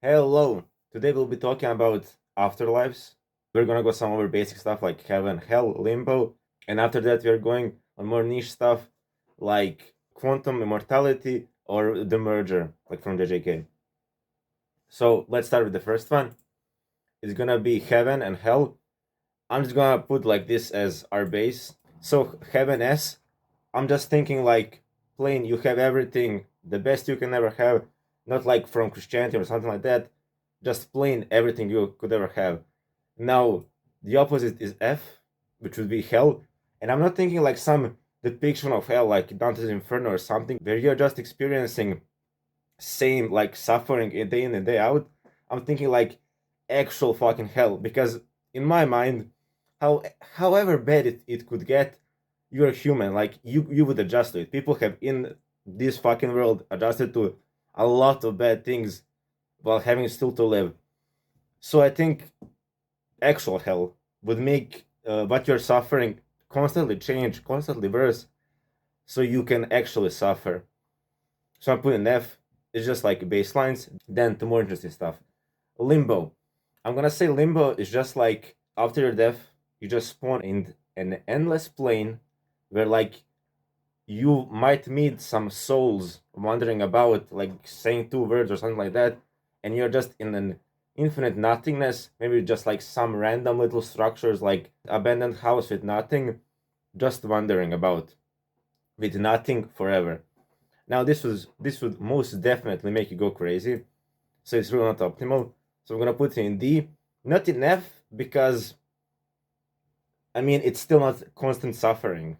Hello! Today we'll be talking about afterlives. We're gonna go some over basic stuff like heaven, hell, limbo, and after that we're going on more niche stuff like quantum immortality or the merger, like from JJK. So let's start with the first one. It's gonna be heaven and hell. I'm just gonna put like this as our base. So heaven S, I'm just thinking like plain you have everything, the best you can ever have, not like from Christianity or something like that, just plain everything you could ever have. Now, the opposite is F, which would be hell. And I'm not thinking like some depiction of hell, like Dante's Inferno or something, where you're just experiencing same like suffering day in and day out. I'm thinking like actual fucking hell, because in my mind, however bad it could get, you're human. Like you would adjust to it. People have in this fucking world adjusted to a lot of bad things while having still to live. So I think actual hell would make what you're suffering constantly change, constantly worse, so you can actually suffer. So I'm putting F. It's just like baselines. Then to more interesting stuff. Limbo. I'm gonna say limbo is just like after your death, you just spawn in an endless plane where like you might meet some souls wandering about, like saying two words or something like that, and you're just in an infinite nothingness, maybe just like some random little structures like abandoned house with nothing, just wandering about with nothing forever. Now this would most definitely make you go crazy, so it's really not optimal. So I'm gonna put it in D, not in F, because I mean it's still not constant suffering.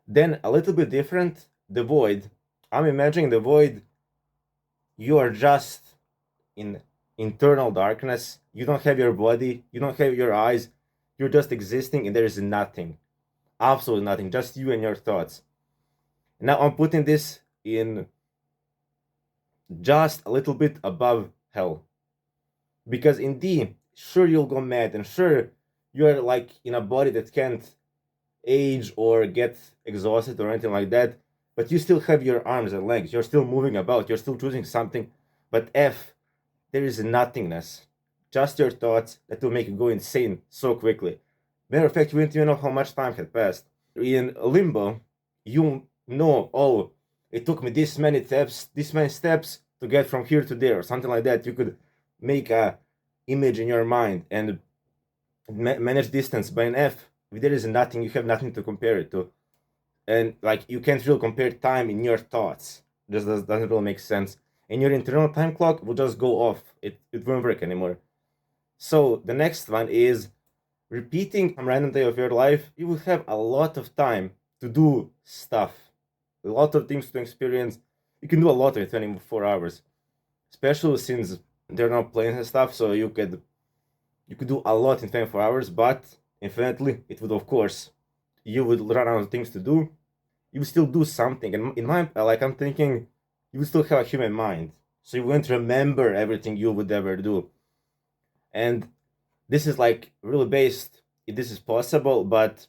Then a little bit different, the void. I'm imagining the void, you are just in internal darkness. You don't have your body, you don't have your eyes, you're just existing and there is nothing. Absolutely nothing, just you and your thoughts. Now I'm putting this in just a little bit above hell. Because in D, sure you'll go mad and sure you're like in a body that can't age or get exhausted or anything like that, but you still have your arms and legs, you're still moving about, you're still choosing something. But F, there is nothingness, just your thoughts that will make you go insane so quickly. Matter of fact, you didn't even know how much time had passed. In limbo, you know, oh, it took me this many steps to get from here to there, or something like that. You could make a image in your mind and manage distance. By an F, if there is nothing, you have nothing to compare it to, and like you can't really compare time in your thoughts. Just doesn't really make sense. And your internal time clock will just go off. It won't work anymore. So the next one is repeating a random day of your life. You will have a lot of time to do stuff, a lot of things to experience. You can do a lot in 24 hours, especially since there are no planes and stuff. So you could do a lot in 24 hours, but infinitely it would, of course, you would run out of things to do. You would still do something, and in my like I'm thinking, you would still have a human mind, so you wouldn't remember everything you would ever do. And this is like really based if this is possible, but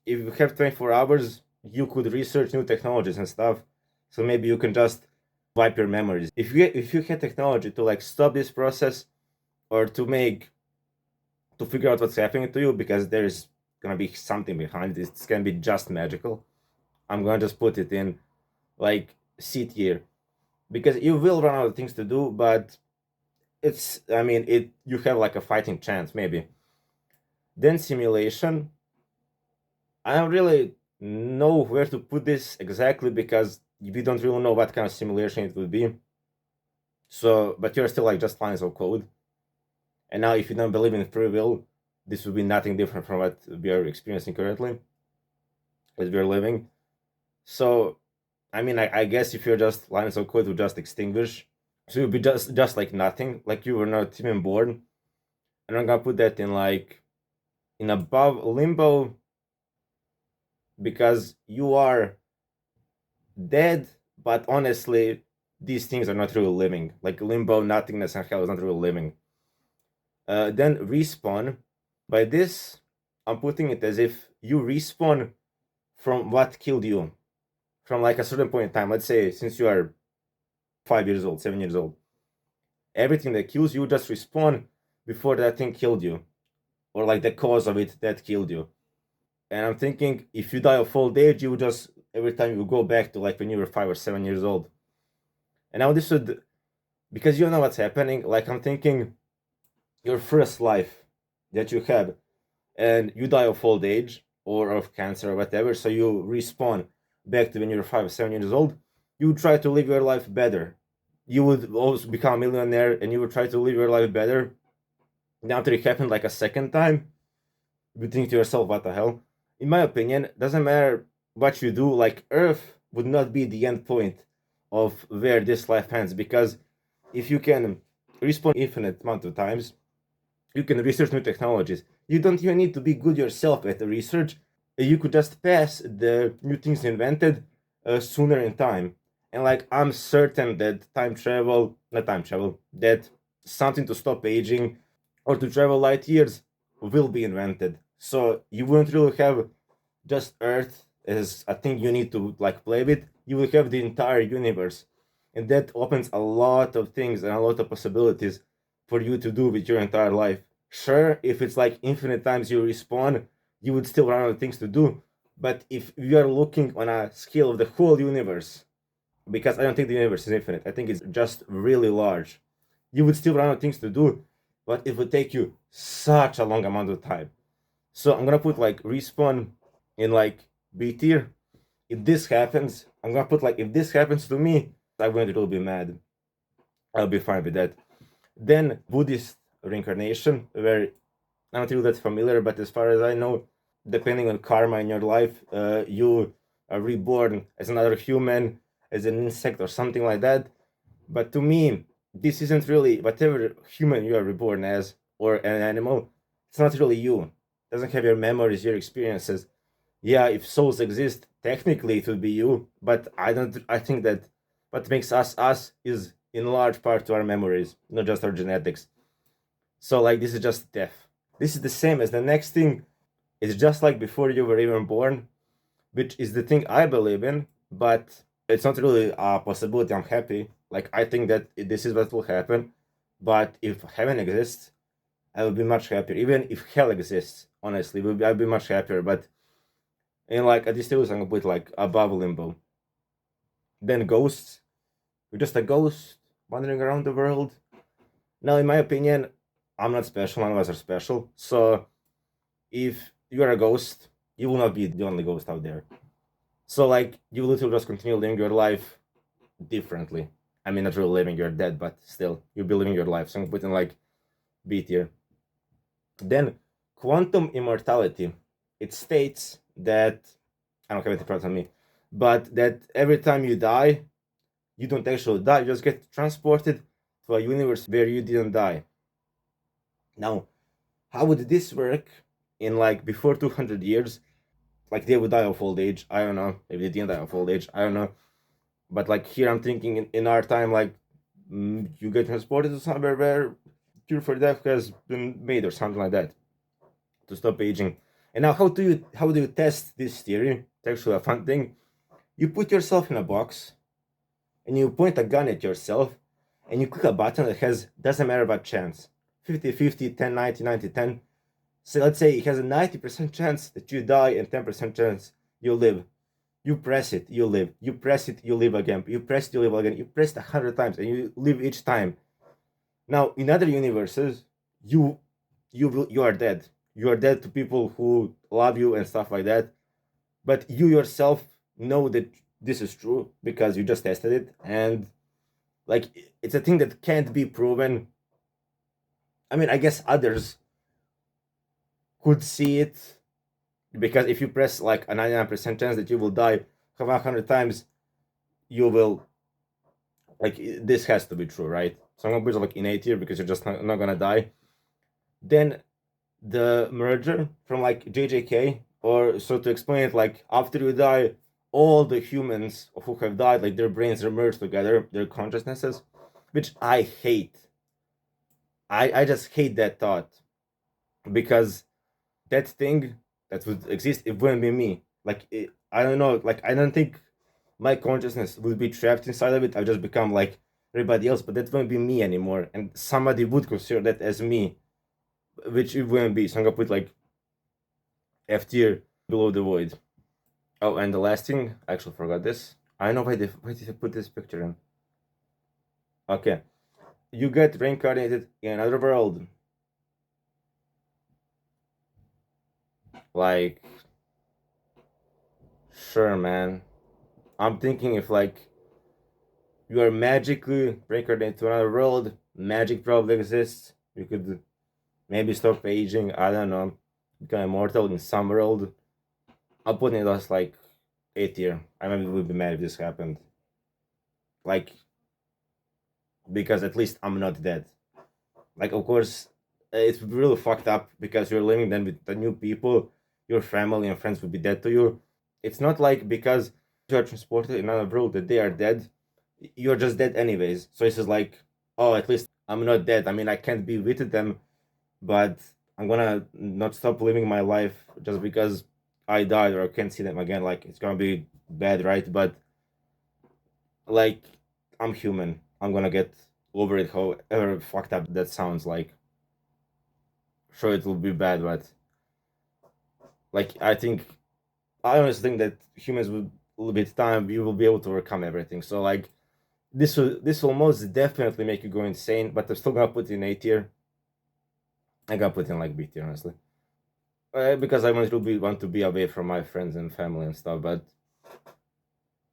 if you have 24 hours, you could research new technologies and stuff. So maybe you can just wipe your memories. If you had technology to like stop this process or to figure out what's happening to you, because there's gonna be something behind it. It's gonna be just magical. I'm gonna just put it in like C tier, because you will run out of things to do, but it's I mean it you have like a fighting chance maybe. Then simulation. I don't really know where to put this exactly because we don't really know what kind of simulation it would be. So, but you're still like just lines of code. And now, if you don't believe in free will, this would be nothing different from what we are experiencing currently, what we are living. So, I mean, I guess if you're just lines of code would just extinguish, so it would be just like nothing, like you were not even born. And I'm gonna put that in like in above limbo, because you are dead, but honestly, these things are not really living. Like limbo, nothingness, and hell is not really living. Then respawn. By this, I'm putting it as if you respawn from what killed you, from like a certain point in time. Let's say since you are 5 years old, 7 years old, everything that kills you just respawn before that thing killed you, or like the cause of it that killed you. And I'm thinking, if you die of old age, you would just every time you go back to like when you were 5 or 7 years old. And now this would, because you know what's happening. Like I'm thinking, your first life that you have, and you die of old age or of cancer or whatever, so you respawn back to when you're 5 or 7 years old. You would try to live your life better. You would also become a millionaire, and you would try to live your life better. Now that it happened like a second time, you think to yourself, what the hell? In my opinion, doesn't matter what you do, like Earth would not be the end point of where this life ends, because if you can respawn infinite amount of times, you can research new technologies. You don't even need to be good yourself at the research. You could just pass the new things invented sooner in time. And like I'm certain that that something to stop aging or to travel light years will be invented. So you wouldn't really have just Earth as a thing you need to like play with. You will have the entire universe, and that opens a lot of things and a lot of possibilities for you to do with your entire life. Sure, if it's like infinite times you respawn, you would still run out of things to do. But if you are looking on a scale of the whole universe, because I don't think the universe is infinite, I think it's just really large, you would still run out of things to do, but it would take you such a long amount of time. So I'm gonna put like respawn in like B tier. If this happens, I'm gonna put like if this happens to me, I'm going to really be mad. I'll be fine with that. Then Buddhist Reincarnation, where I'm not really that familiar, but as far as I know, depending on karma in your life, you are reborn as another human, as an insect or something like that. But to me, this isn't really whatever human you are reborn as or an animal. It's not really you. It doesn't have your memories, your experiences. Yeah, if souls exist, technically it would be you. But I don't. I think that what makes us us is in large part to our memories, not just our genetics. So like this is just death. This is the same as the next thing. It's just like before you were even born, which is the thing I believe in, but it's not really a possibility. I'm happy. Like I think that this is what will happen. But if heaven exists, I will be much happier. Even if hell exists, honestly, I'll be much happier. But in like at this stage, I'm gonna put like above limbo. Then ghosts. You're just a ghost wandering around the world. Now, in my opinion, I'm not special. None of us are special. So if you are a ghost, you will not be the only ghost out there. So like you will literally just continue living your life differently. I mean, not really living, you're dead, but still, you'll be living your life. So I'm putting like B tier. Then quantum immortality. It states that I don't have it in front of me, but that every time you die, you don't actually die. You just get transported to a universe where you didn't die. Now, how would this work in like before 200 years? Like they would die of old age. I don't know. Maybe they didn't die of old age. I don't know. But like here, I'm thinking in our time, like you get transported to somewhere where cure for death has been made or something like that to stop aging. And now, how do you test this theory? It's actually a fun thing. You put yourself in a box, and you point a gun at yourself, and you click a button that has doesn't matter what chance, 50-50, 10-90, 90-10. So let's say it has a 90% chance that you die and 10% chance you live. You press it, you live. You press it, you live again. You press it, you live again. You press it 100 times, and you live each time. Now, in other universes, you are dead. You are dead to people who love you and stuff like that. But you yourself know that this is true because you just tested it, and like it's a thing that can't be proven. I mean, I guess others could see it because if you press like a 99% chance that you will die 100 times, you will like this has to be true, right? So I'm gonna put like in A tier because you're just not gonna die. Then the merger from like JJK, or so to explain it, like after you die, all the humans who have died, like their brains are merged together, their consciousnesses, which I hate. I just hate that thought because that thing that would exist, it wouldn't be me. Like I don't know, like I don't think my consciousness would be trapped inside of it. I just become like everybody else, but that won't be me anymore, and somebody would consider that as me, which it wouldn't be. So I'm gonna put like F tier below the void. Oh, and the last thing, I actually forgot this. I know why did I put this picture in. Okay, you get reincarnated in another world. Like, sure, man. I'm thinking if like you are magically reincarnated to another world, magic probably exists. You could maybe stop aging. I don't know. Become immortal in some world. I'm putting it as like A tier. I maybe would be mad if this happened. Like, because at least I'm not dead. Like, of course, it's really fucked up because you're living then with the new people. Your family and friends will be dead to you. It's not like because you're transported in another world that they are dead. You're just dead anyways. So it's just like, oh, at least I'm not dead. I mean, I can't be with them, but I'm gonna not stop living my life just because I died or I can't see them again. Like, it's gonna be bad, right? But like, I'm human. I'm gonna get over it, however fucked up that sounds. Like, sure, it will be bad, but like, I honestly think that humans with a little bit of time, you will be able to overcome everything. So like, this will most definitely make you go insane. But I'm still gonna put in A tier. I'm gonna put in like B tier, honestly, because I want to be away from my friends and family and stuff. But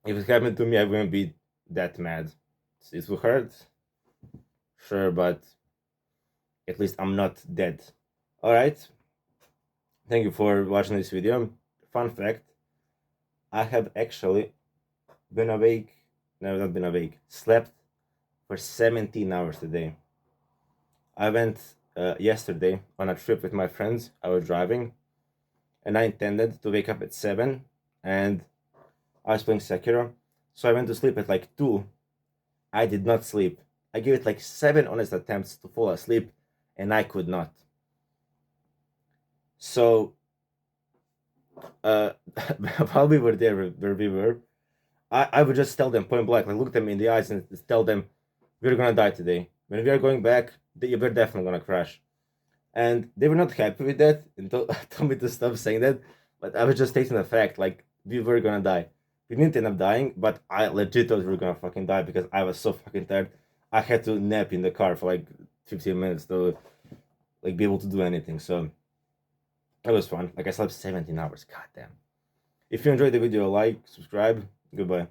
if it happened to me, I wouldn't be that mad. It will hurt, sure, but at least I'm not dead. All right. Thank you for watching this video. Fun fact: I have actually been awake. No, not been awake. Slept for 17 hours a day. I went yesterday on a trip with my friends. I was driving, and I intended to wake up at 7, and I was playing Sekiro. So I went to sleep at like 2. I did not sleep. I gave it like 7 honest attempts to fall asleep, and I could not. So, while we were there, where we were, I would just tell them point blank, like look them in the eyes and tell them, we're gonna die today. When we are going back, we're definitely gonna crash. And they were not happy with that and told me to stop saying that. But I was just stating the fact, like, we were gonna die. We didn't end up dying, but I legit thought we were gonna fucking die because I was so fucking tired. I had to nap in the car for like 15 minutes to like be able to do anything. So it was fun. Like I slept 17 hours. God damn. If you enjoyed the video, like, subscribe. Goodbye.